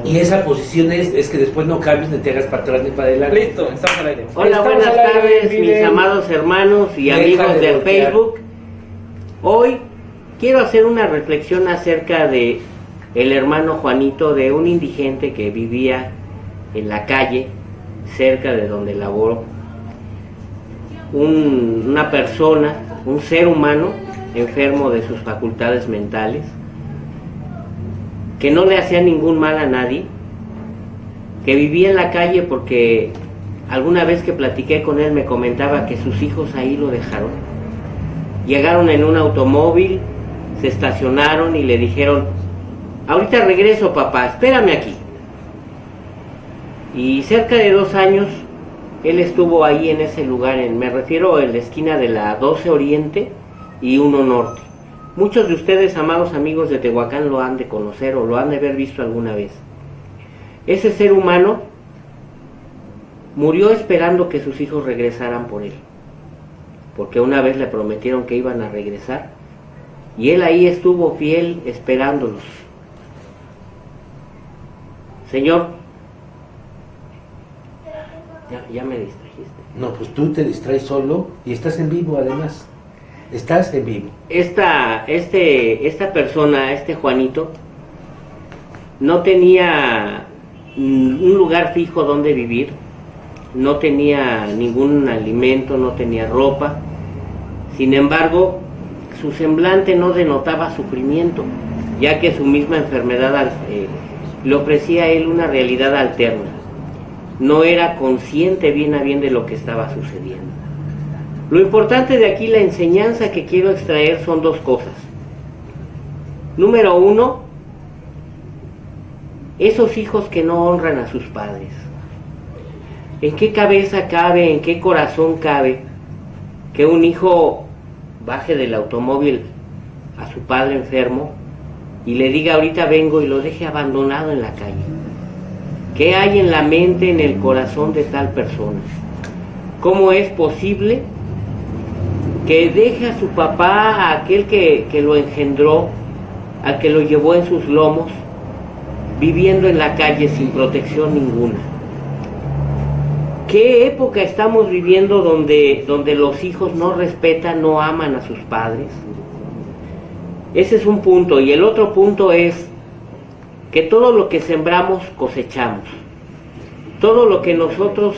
Y esa posición es que después no cambies ni te hagas para atrás ni para adelante. Listo, estamos al aire. Hola, Estamos buenas al aire, tardes, miren. mis amados hermanos y Deja amigos de de voltear. Facebook. Hoy quiero hacer una reflexión acerca de el hermano Juanito, de un indigente que vivía en la calle, cerca de donde laboró. Una persona, un ser humano enfermo de sus facultades mentales, que no le hacía ningún mal a nadie, que vivía en la calle porque alguna vez que platiqué con él me comentaba que sus hijos ahí lo dejaron. Llegaron en un automóvil, se estacionaron y le dijeron: ahorita regreso, papá, espérame aquí. Y cerca de 2 años él estuvo ahí en ese lugar, me refiero en la esquina de la 12 Oriente y 1 Norte. Muchos de ustedes, amados amigos de Tehuacán, lo han de conocer o lo han de haber visto alguna vez. Ese ser humano murió esperando que sus hijos regresaran por él, porque una vez le prometieron que iban a regresar y él ahí estuvo fiel esperándolos. Señor, ya me distrajiste. No, pues tú te distraes solo y estás en vivo además. Estás en vivo. Esta persona, este Juanito, no tenía un lugar fijo donde vivir, no tenía ningún alimento, no tenía ropa. Sin embargo, su semblante no denotaba sufrimiento, ya que su misma enfermedad le ofrecía a él una realidad alterna. No era consciente bien a bien de lo que estaba sucediendo. Lo importante de aquí, la enseñanza que quiero extraer, son 2 cosas. Número 1, esos hijos que no honran a sus padres. ¿En qué cabeza cabe, en qué corazón cabe que un hijo baje del automóvil a su padre enfermo y le diga: ahorita vengo, y lo deje abandonado en la calle? ¿Qué hay en la mente, en el corazón de tal persona? ¿Cómo es posible que deje a su papá, a aquel que lo engendró, al que lo llevó en sus lomos, viviendo en la calle sin protección ninguna? ¿Qué época estamos viviendo donde los hijos no respetan, no aman a sus padres? Ese es un punto. Y el otro punto es que todo lo que sembramos cosechamos. Todo lo que nosotros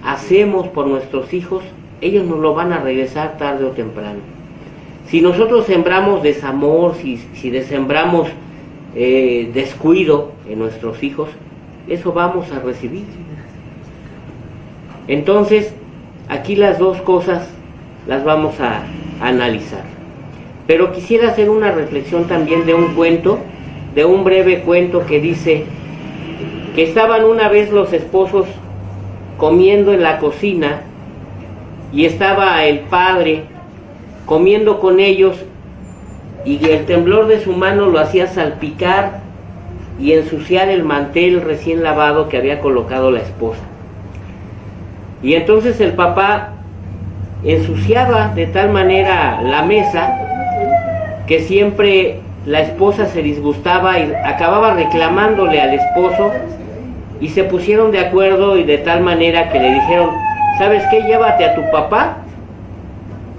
hacemos por nuestros hijos, ellos nos lo van a regresar tarde o temprano. Si nosotros sembramos desamor, si sembramos descuido en nuestros hijos, eso vamos a recibir. Entonces, aquí las 2 cosas las vamos a analizar. Pero quisiera hacer una reflexión también de un cuento, de un breve cuento que dice que estaban una vez los esposos comiendo en la cocina y estaba el padre comiendo con ellos, y el temblor de su mano lo hacía salpicar y ensuciar el mantel recién lavado que había colocado la esposa. Y entonces el papá ensuciaba de tal manera la mesa que siempre la esposa se disgustaba y acababa reclamándole al esposo, y se pusieron de acuerdo, y de tal manera que le dijeron: ¿sabes qué? Llévate a tu papá,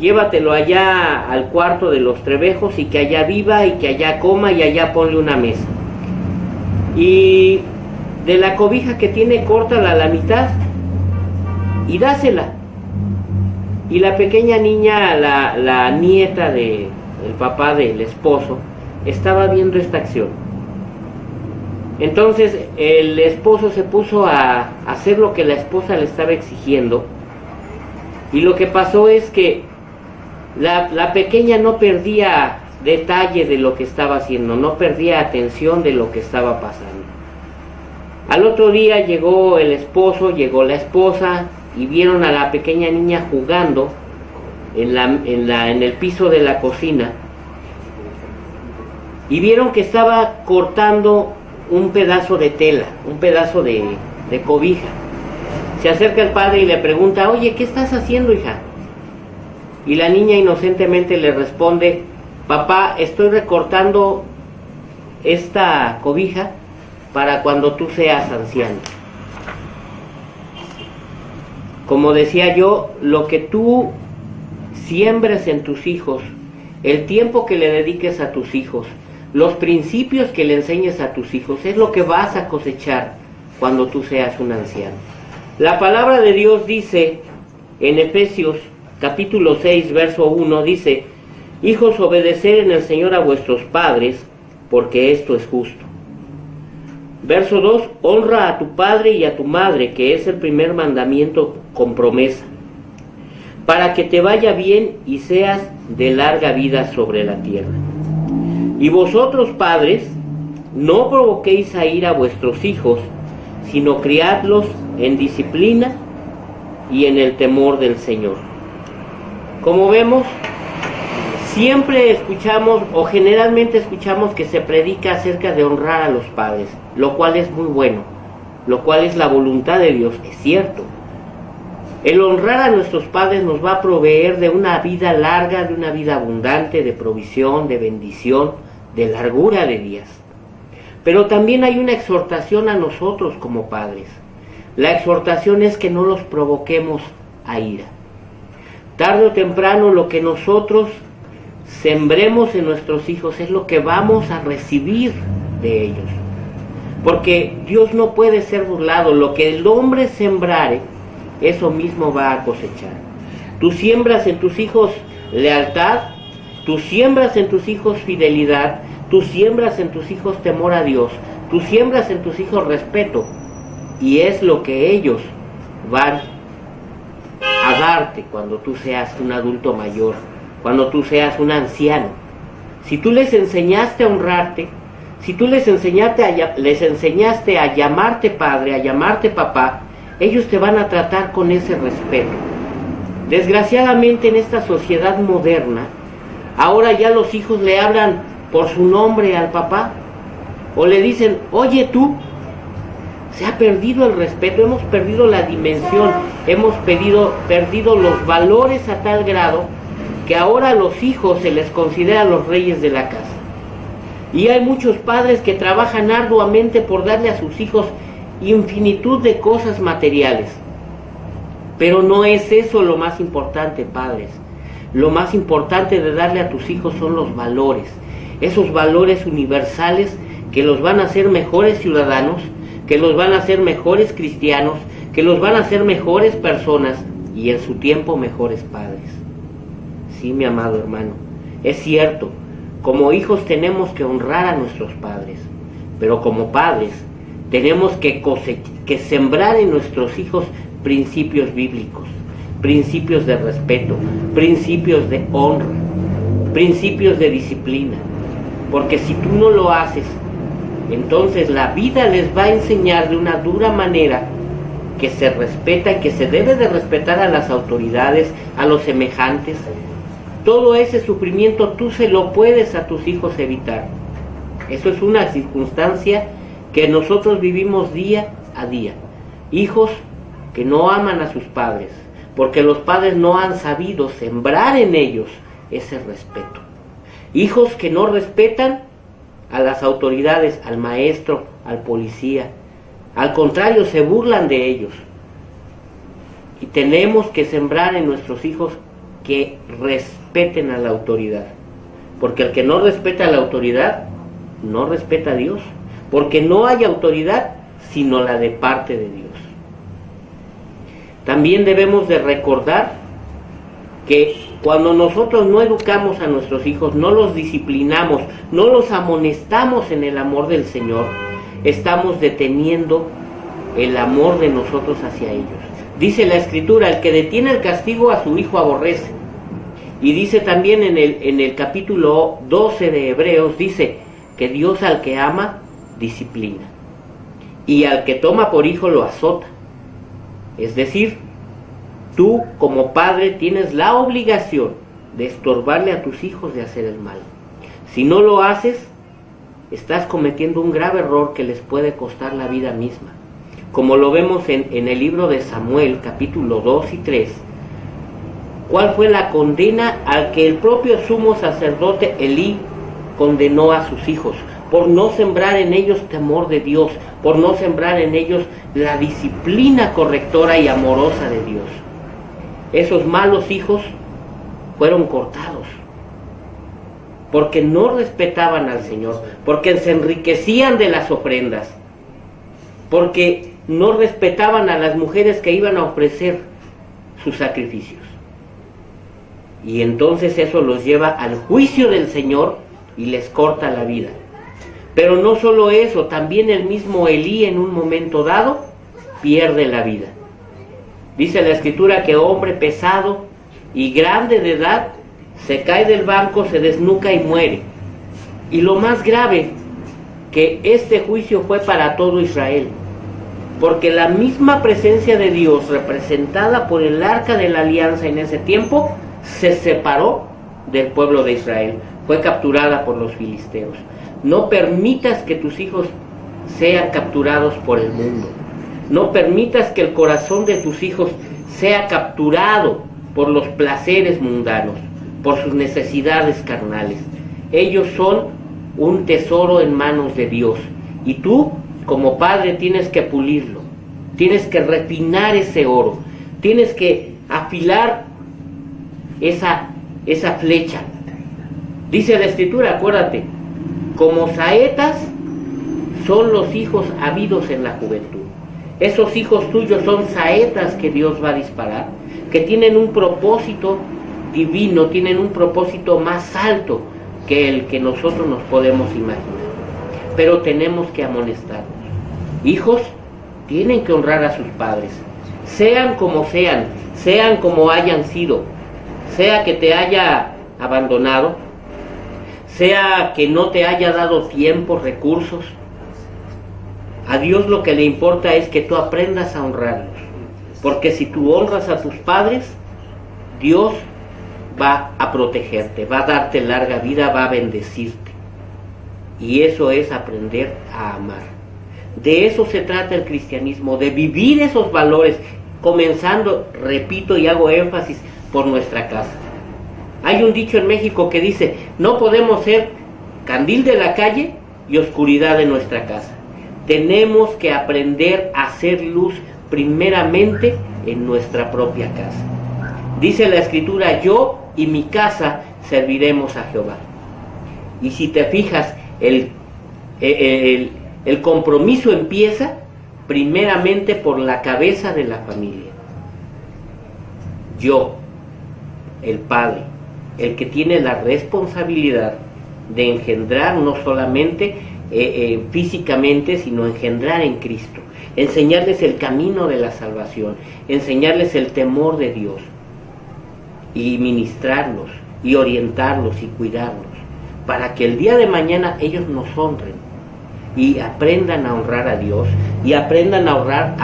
llévatelo allá al cuarto de los Trevejos, y que allá viva y que allá coma, y allá ponle una mesa. Y de la cobija que tiene, córtala a la mitad y dásela. Y la pequeña niña, la nieta del papá del esposo, estaba viendo esta acción. Entonces el esposo se puso a hacer lo que la esposa le estaba exigiendo, y lo que pasó es que la pequeña no perdía detalle de lo que estaba haciendo, no perdía atención de lo que estaba pasando. Al otro día llegó el esposo, llegó la esposa, y vieron a la pequeña niña jugando en el piso de la cocina, y vieron que estaba cortando un pedazo de tela, un pedazo de cobija. Se acerca el padre y le pregunta: oye, ¿qué estás haciendo, hija? Y la niña inocentemente le responde: papá, estoy recortando esta cobija para cuando tú seas anciano. Como decía yo, lo que tú siembres en tus hijos, el tiempo que le dediques a tus hijos, los principios que le enseñes a tus hijos, es lo que vas a cosechar cuando tú seas un anciano. La palabra de Dios dice en Efesios capítulo 6, verso 1, dice: hijos, obedeced en el Señor a vuestros padres, porque esto es justo. Verso 2, honra a tu padre y a tu madre, que es el primer mandamiento con promesa, para que te vaya bien y seas de larga vida sobre la tierra. Y vosotros, padres, no provoquéis a ira a vuestros hijos, sino criadlos en disciplina y en el temor del Señor. Como vemos, siempre escuchamos, o generalmente escuchamos, que se predica acerca de honrar a los padres, lo cual es muy bueno, lo cual es la voluntad de Dios, es cierto. El honrar a nuestros padres nos va a proveer de una vida larga, de una vida abundante, de provisión, de bendición, de largura de días. Pero también hay una exhortación a nosotros como padres. La exhortación es que no los provoquemos a ira. Tarde o temprano, lo que nosotros sembremos en nuestros hijos es lo que vamos a recibir de ellos. Porque Dios no puede ser burlado. Lo que el hombre sembrare, eso mismo va a cosechar. Tú siembras en tus hijos lealtad, tú siembras en tus hijos fidelidad, tú siembras en tus hijos temor a Dios, tú siembras en tus hijos respeto, y es lo que ellos van a darte cuando tú seas un adulto mayor, cuando tú seas un anciano. Si tú les enseñaste a honrarte, si tú les enseñaste a llamarte padre, a llamarte papá, ellos te van a tratar con ese respeto. Desgraciadamente, en esta sociedad moderna, ahora ya los hijos le hablan por su nombre al papá, o le dicen: oye tú. Se ha perdido el respeto, hemos perdido la dimensión, hemos perdido los valores a tal grado que ahora a los hijos se les considera los reyes de la casa. Y hay muchos padres que trabajan arduamente por darle a sus hijos infinitud de cosas materiales. Pero no es eso lo más importante, padres. Lo más importante de darle a tus hijos son los valores, esos valores universales que los van a hacer mejores ciudadanos, que los van a hacer mejores cristianos, que los van a hacer mejores personas y en su tiempo mejores padres. Sí, mi amado hermano, es cierto, como hijos tenemos que honrar a nuestros padres, pero como padres tenemos que sembrar en nuestros hijos principios bíblicos, principios de respeto, principios de honra, principios de disciplina, porque si tú no lo haces, entonces la vida les va a enseñar de una dura manera que se respeta y que se debe de respetar a las autoridades, a los semejantes. Todo ese sufrimiento tú se lo puedes a tus hijos evitar. Eso es una circunstancia que nosotros vivimos día a día. Hijos que no aman a sus padres, porque los padres no han sabido sembrar en ellos ese respeto. Hijos que no respetan a las autoridades, al maestro, al policía. Al contrario, se burlan de ellos. Y tenemos que sembrar en nuestros hijos que respeten a la autoridad. Porque el que no respeta a la autoridad, no respeta a Dios. Porque no hay autoridad sino la de parte de Dios. También debemos de recordar que cuando nosotros no educamos a nuestros hijos, no los disciplinamos, no los amonestamos en el amor del Señor, estamos deteniendo el amor de nosotros hacia ellos. Dice la Escritura: el que detiene el castigo a su hijo aborrece. Y dice también en el capítulo 12 de Hebreos, dice que Dios al que ama, disciplina. Y al que toma por hijo lo azota. Es decir, tú como padre tienes la obligación de estorbarle a tus hijos de hacer el mal. Si no lo haces, estás cometiendo un grave error que les puede costar la vida misma. Como lo vemos en el libro de Samuel, capítulo 2 y 3. ¿Cuál fue la condena al que el propio sumo sacerdote Elí condenó a sus hijos? por no sembrar en ellos temor de Dios, por no sembrar en ellos la disciplina correctora y amorosa de Dios. Esos malos hijos fueron cortados, porque no respetaban al Señor, porque se enriquecían de las ofrendas, porque no respetaban a las mujeres que iban a ofrecer sus sacrificios. Y entonces eso los lleva al juicio del Señor y les corta la vida. Pero no solo eso, también el mismo Elí en un momento dado pierde la vida. Dice la Escritura que hombre pesado y grande de edad se cae del banco, se desnuca y muere. Y lo más grave, que este juicio fue para todo Israel, porque la misma presencia de Dios representada por el arca de la alianza en ese tiempo se separó del pueblo de Israel, fue capturada por los filisteos. No permitas que tus hijos sean capturados por el mundo. No permitas que el corazón de tus hijos sea capturado por los placeres mundanos, por sus necesidades carnales. Ellos son un tesoro en manos de Dios, y tú, como padre, tienes que pulirlo, tienes que refinar ese oro, tienes que afilar esa flecha. Dice la Escritura, acuérdate, como saetas son los hijos habidos en la juventud. Esos hijos tuyos son saetas que Dios va a disparar, que tienen un propósito divino, tienen un propósito más alto que el que nosotros nos podemos imaginar. Pero tenemos que amonestarnos. Hijos tienen que honrar a sus padres, sean como hayan sido, sea que te haya abandonado, sea que no te haya dado tiempo, recursos. A Dios lo que le importa es que tú aprendas a honrarlos, porque si tú honras a tus padres, Dios va a protegerte, va a darte larga vida, va a bendecirte. Y eso es aprender a amar. De eso se trata el cristianismo, de vivir esos valores, comenzando, repito y hago énfasis, por nuestra casa. Hay un dicho en México que dice, no podemos ser candil de la calle y oscuridad de nuestra casa. Tenemos que aprender a hacer luz primeramente en nuestra propia casa. Dice la Escritura, yo y mi casa serviremos a Jehová. Y si te fijas, el compromiso empieza primeramente por la cabeza de la familia. Yo, el padre, el que tiene la responsabilidad de engendrar no solamente físicamente, sino engendrar en Cristo, enseñarles el camino de la salvación, enseñarles el temor de Dios, y ministrarlos, y orientarlos, y cuidarlos, para que el día de mañana ellos nos honren, y aprendan a honrar a Dios, y aprendan a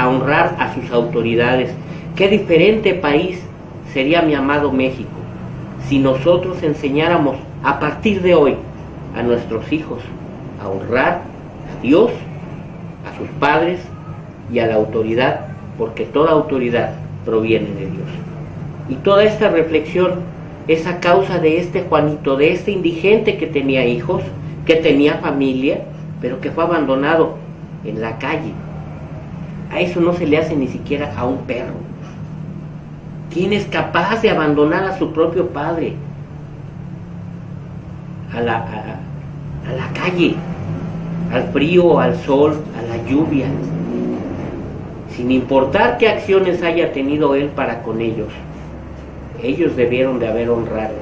honrar a sus autoridades. Qué diferente país sería mi amado México si nosotros enseñáramos a partir de hoy a nuestros hijos a honrar a Dios, a sus padres y a la autoridad, porque toda autoridad proviene de Dios. Y toda esta reflexión es a causa de este Juanito, de este indigente que tenía hijos, que tenía familia, pero que fue abandonado en la calle. A eso no se le hace ni siquiera a un perro. ¿Quién es capaz de abandonar a su propio padre? A la calle, al frío, al sol, a la lluvia, sin importar qué acciones haya tenido él para con ellos. Ellos debieron de haber honrado.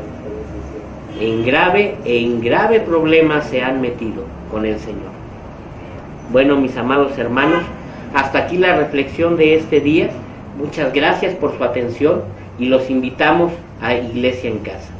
En grave problema se han metido con el Señor. Bueno, mis amados hermanos, hasta aquí la reflexión de este día. Muchas gracias por su atención y los invitamos a Iglesia en Casa.